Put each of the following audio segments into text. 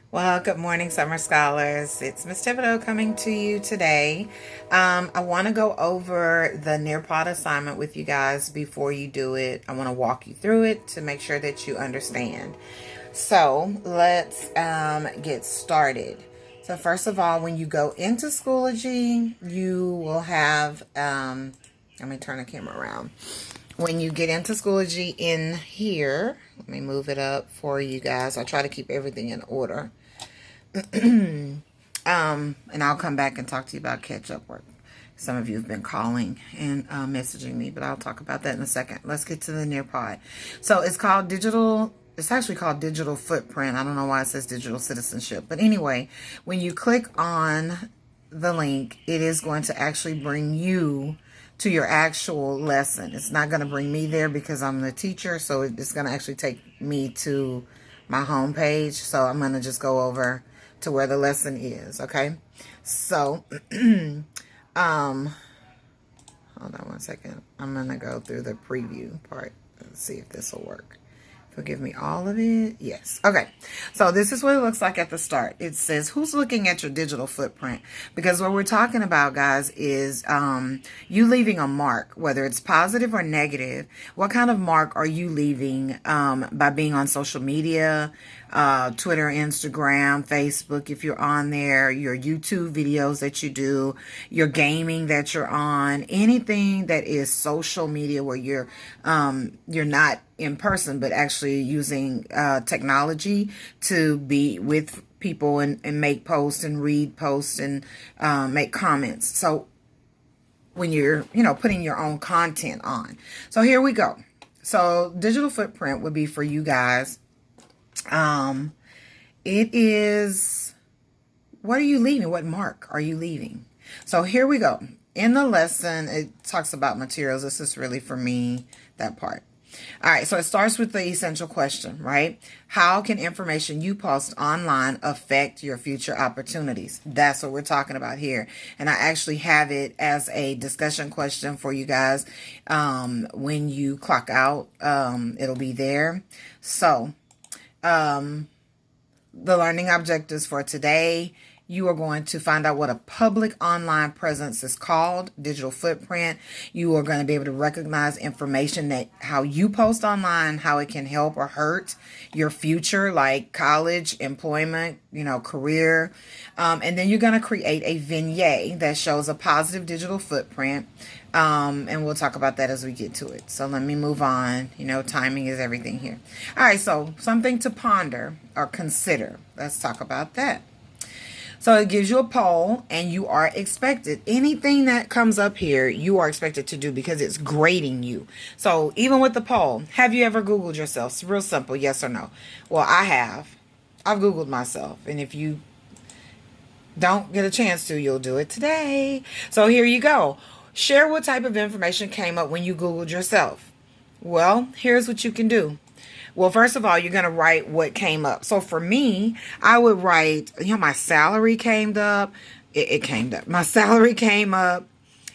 Well, good morning, summer scholars. It's Miss Thibodeau coming to you today. I want to go over the Nearpod assignment with you guys before you do it. I want to walk you through it to make sure that you understand. So let's get started. So first of all, when you go into Schoology, you will have, let me turn the camera around. When you get into Schoology in here, let me move it up for you guys. I try to keep everything in order. And I'll come back and talk to you about catch-up work. Some of you have been calling and messaging me, but I'll talk about that in a second. Let's get to the Nearpod. So it's called digital. It's actually called digital footprint. I don't know why it says digital citizenship. But anyway, when you click on the link, it is going to actually bring you to your actual lesson. It's not going to bring me there because I'm the teacher. So it's going to actually take me to my home page. So I'm going to just go over to where the lesson is. Okay. So, hold on one second. I'm going to go through the preview part and see if this will work. Forgive me all of it. Yes. Okay. So this is what it looks like at the start. It says, who's looking at your digital footprint? Because what we're talking about, guys, is you leaving a mark, whether it's positive or negative. What kind of mark are you leaving by being on social media, Twitter, Instagram, Facebook, if you're on there, your YouTube videos that you do, your gaming that you're on, anything that is social media where you're not in person, but actually using technology to be with people and make posts and read posts and make comments. So when you're, putting your own content on. So here we go. So digital footprint would be for you guys. It is, what are you leaving? What mark are you leaving? So here we go. In the lesson, it talks about materials. This is really for me, that part. All right, so it starts with the essential question, right? How can information you post online affect your future opportunities? That's what we're talking about here. And I actually have it as a discussion question for you guys. When you clock out, it'll be there. So, the learning objectives for today, you are going to find out what a public online presence is called, digital footprint. You are going to be able to recognize information that how you post online, how it can help or hurt your future, like college, employment, career. And then you're going to create a vignette that shows a positive digital footprint. And we'll talk about that as we get to it. So let me move on. Timing is everything here. All right, so something to ponder or consider. Let's talk about that. So it gives you a poll, and you are expected. Anything that comes up here, you are expected to do because it's grading you. So even with the poll, have you ever Googled yourself? It's real simple, yes or no. Well, I have. I've Googled myself. And if you don't get a chance to, you'll do it today. So here you go. Share what type of information came up when you Googled yourself. Well, here's what you can do. Well, first of all, you're going to write what came up. So for me, I would write, my salary came up. It came up. My salary came up.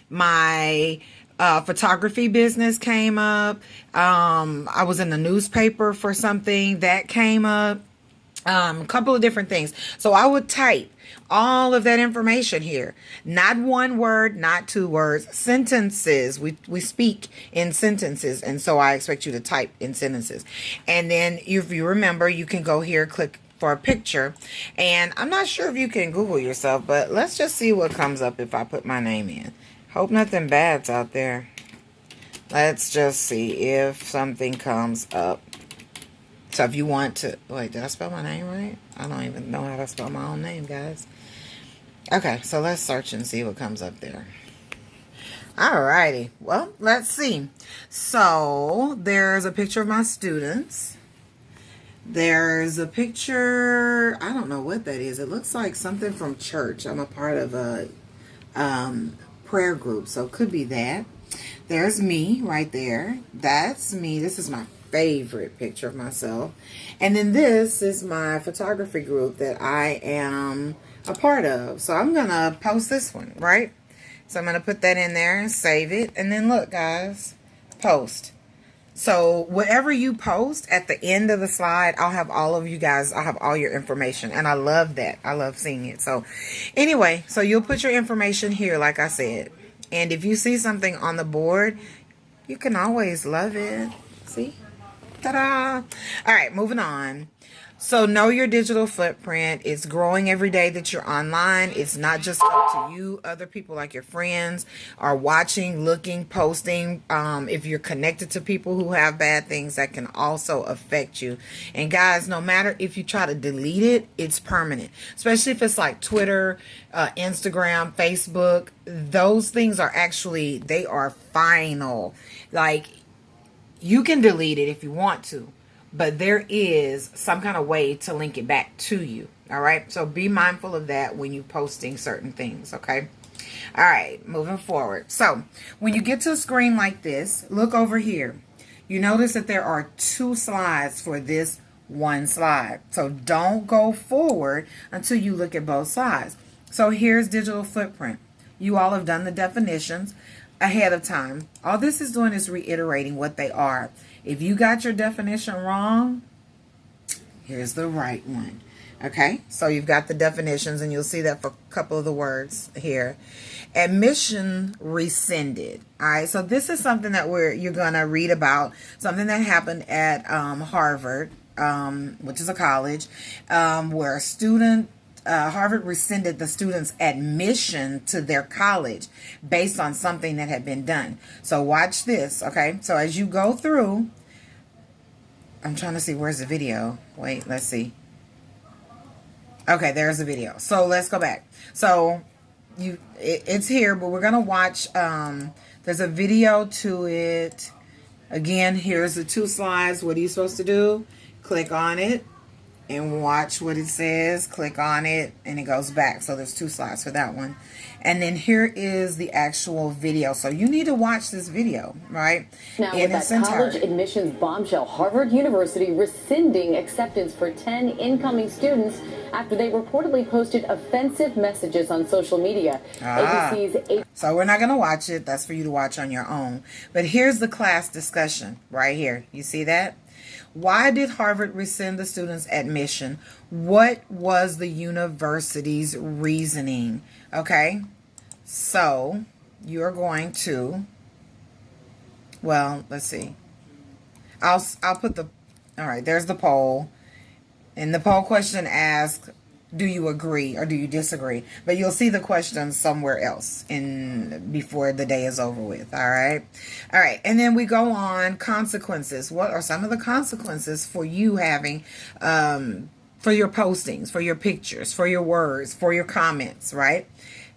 My photography business came up. I was in the newspaper for something that came up. A couple of different things. So I would type all of that information here. Not one word, not two words, sentences. We speak in sentences. And so I expect you to type in sentences. And then if you remember, you can go here, click for a picture. And I'm not sure if you can Google yourself, but let's just see what comes up if I put my name in. Hope nothing bad's out there. Let's just see if something comes up. So if you want to, wait, did I spell my name right? I don't even know how to spell my own name, guys. Okay, so let's search and see what comes up there. Alrighty, well, let's see. So there's a picture of my students. There's a picture, I don't know what that is. It looks like something from church. I'm a part of a prayer group, so it could be that. There's me right there. That's me. This is my favorite picture of myself. And then this is my photography group that I am a part of. So I'm going to post this one, right? So I'm going to put that in there and save it. And then look, guys, post. So whatever you post at the end of the slide, I'll have all of you guys, I'll have all your information. And I love that. I love seeing it. So anyway, so you'll put your information here, like I said. And if you see something on the board, you can always love it. See? Ta-da! All right, moving on. So know your digital footprint. It's growing every day that you're online. It's not just up to you. Other people like your friends are watching, looking, posting. If you're connected to people who have bad things, that can also affect you. And guys, no matter if you try to delete it, it's permanent. Especially if it's like Twitter, Instagram, Facebook. Those things are actually, they are final. Like, you can delete it if you want to, but there is some kind of way to link it back to you. All right. So be mindful of that when you're posting certain things. Okay. All right. Moving forward. So when you get to a screen like this, look over here. You notice that there are 2 slides for this one slide. So don't go forward until you look at both sides. So here's digital footprint. You all have done the definitions ahead of time. All this is doing is reiterating what they are. If you got your definition wrong, here's the right one. Okay, so you've got the definitions, and you'll see that for a couple of the words here. Admission rescinded. All right, so this is something that you're going to read about, something that happened at Harvard, which is a college, where a student, Harvard rescinded the student's admission to their college based on something that had been done. So watch this, okay? So as you go through, I'm trying to see, where's the video? Wait, let's see. Okay, there's the video. So let's go back. So it's here, but we're going to watch, there's a video to it. Again, here's the 2 slides. What are you supposed to do? Click on it and watch what it says. Click on it and it goes back. So there's 2 slides for that one. And then here is the actual video. So you need to watch this video, right? Now with that college admissions bombshell, Harvard University rescinding acceptance for 10 incoming students after they reportedly posted offensive messages on social media. ABC's So we're not going to watch it. That's for you to watch on your own. But here's the class discussion right here. You see that? Why did Harvard rescind the students' admission? What was the university's reasoning? Okay, so you're going to, well, let's see. I'll put the, all right, there's the poll. And the poll question asks, do you agree or do you disagree? But you'll see the question somewhere else before the day is over with. All right. All right. And then we go on consequences. What are some of the consequences for you having, for your postings, for your pictures, for your words, for your comments, right?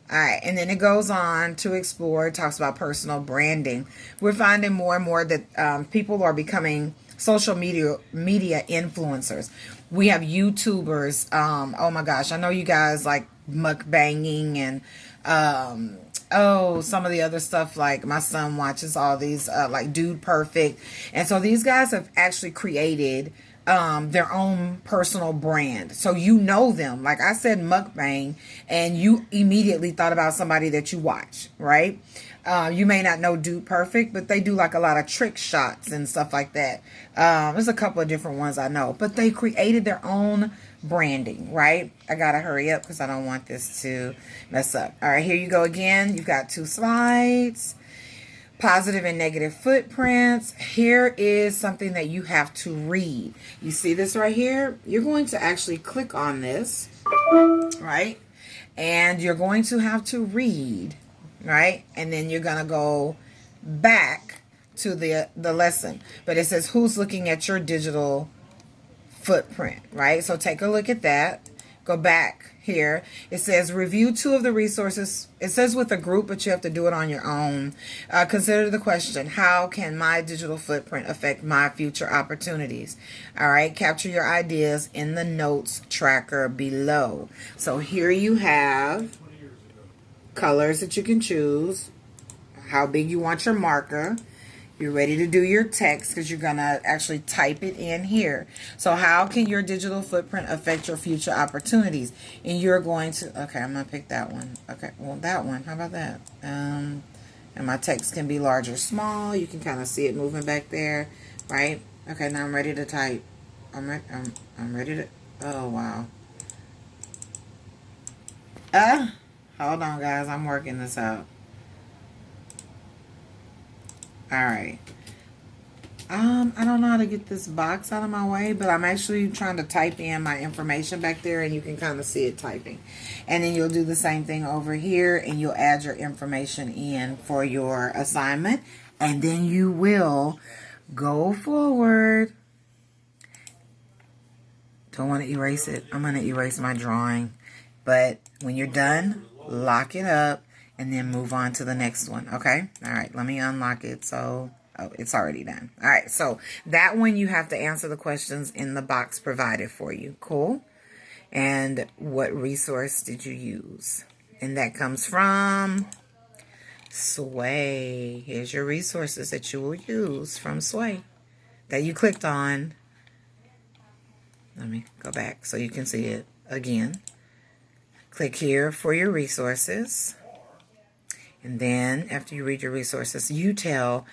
All right. And then it goes on to explore, it talks about personal branding. We're finding more and more that people are becoming social media influencers. We have YouTubers. Oh my gosh, I know you guys like mukbanging and some of the other stuff. Like my son watches all these like Dude Perfect, and so these guys have actually created their own personal brand. So you know them. Like I said, mukbang, and you immediately thought about somebody that you watch, right? You may not know Dude Perfect, but they do like a lot of trick shots and stuff like that. There's a couple of different ones I know, but they created their own branding, right? I gotta hurry up because I don't want this to mess up. All right, here you go again. You've got 2 slides. Positive and negative footprints. Here is something that you have to read. You see this right here? You're going to actually click on this, right? And you're going to have to read, right? And then you're going to go back to the lesson. But it says, who's looking at your digital footprint, right? So take a look at that. Go back here. It says review 2 of the resources. It says with a group, but you have to do it on your own. Consider the question, how can my digital footprint affect my future opportunities? All right, capture your ideas in the notes tracker below. So here you have colors that you can choose, how big you want your marker. You're ready to do your text because you're going to actually type it in here. So how can your digital footprint affect your future opportunities? And you're going to, okay, I'm going to pick that one. Okay, well, that one. How about that? And my text can be large or small. You can kind of see it moving back there. right? Okay, now I'm ready to type. I'm ready to. Oh wow. Hold on, guys. I'm working this out. All right. I don't know how to get this box out of my way, but I'm actually trying to type in my information back there, and you can kind of see it typing. And then you'll do the same thing over here, and you'll add your information in for your assignment, and then you will go forward. Don't want to erase it. I'm going to erase my drawing. But when you're done, lock it up, and then move on to the next one, okay? All right, let me unlock it. So... oh, it's already done. All right, so that one you have to answer the questions in the box provided for you. Cool. And what resource did you use? And that comes from Sway. Here's your resources that you will use from Sway that you clicked on. Let me go back so you can see it again. Click here for your resources. And then after you read your resources, you tell,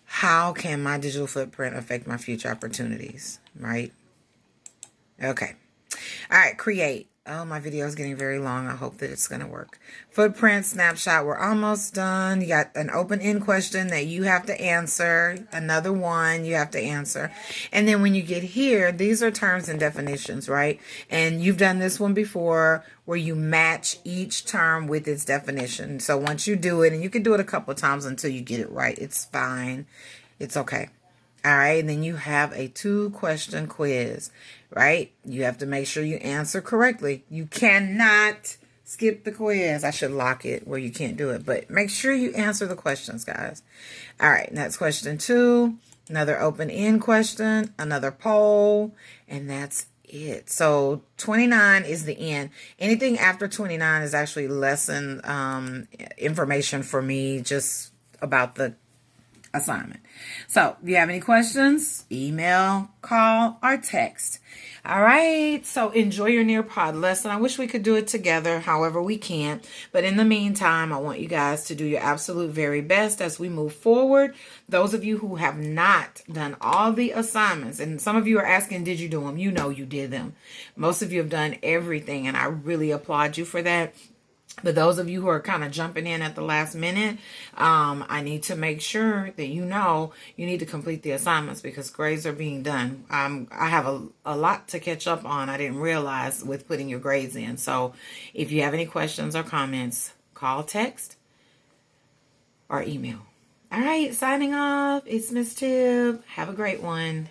how can my digital footprint affect my future opportunities, right? Okay. All right, create. Oh, my video is getting very long. I hope that it's going to work. Footprint snapshot. We're almost done. You got an open-end question that you have to answer. Another one you have to answer. And then when you get here, these are terms and definitions, right? And you've done this one before where you match each term with its definition. So once you do it, and you can do it a couple of times until you get it right, it's fine. It's okay. All right, and then you have a 2-question quiz, right? You have to make sure you answer correctly. You cannot skip the quiz. I should lock it where you can't do it, but make sure you answer the questions, guys. All right, that's question 2. Another open-end question, another poll, and that's it. So 29 is the end. Anything after 29 is actually lesson information for me, just about the assignment. So if you have any questions, email, call, or text. All right, so enjoy your Nearpod lesson. I wish we could do it together. However, we can't. But in the meantime, I want you guys to do your absolute very best as we move forward. Those of you who have not done all the assignments, and some of you are asking, did you do them? You know you did them. Most of you have done everything, and I really applaud you for that. But those of you who are kind of jumping in at the last minute, I need to make sure that you know you need to complete the assignments because grades are being done. I have a lot to catch up on. I didn't realize with putting your grades in. So if you have any questions or comments, call, text, or email. All right, signing off. It's Miss Tib. Have a great one.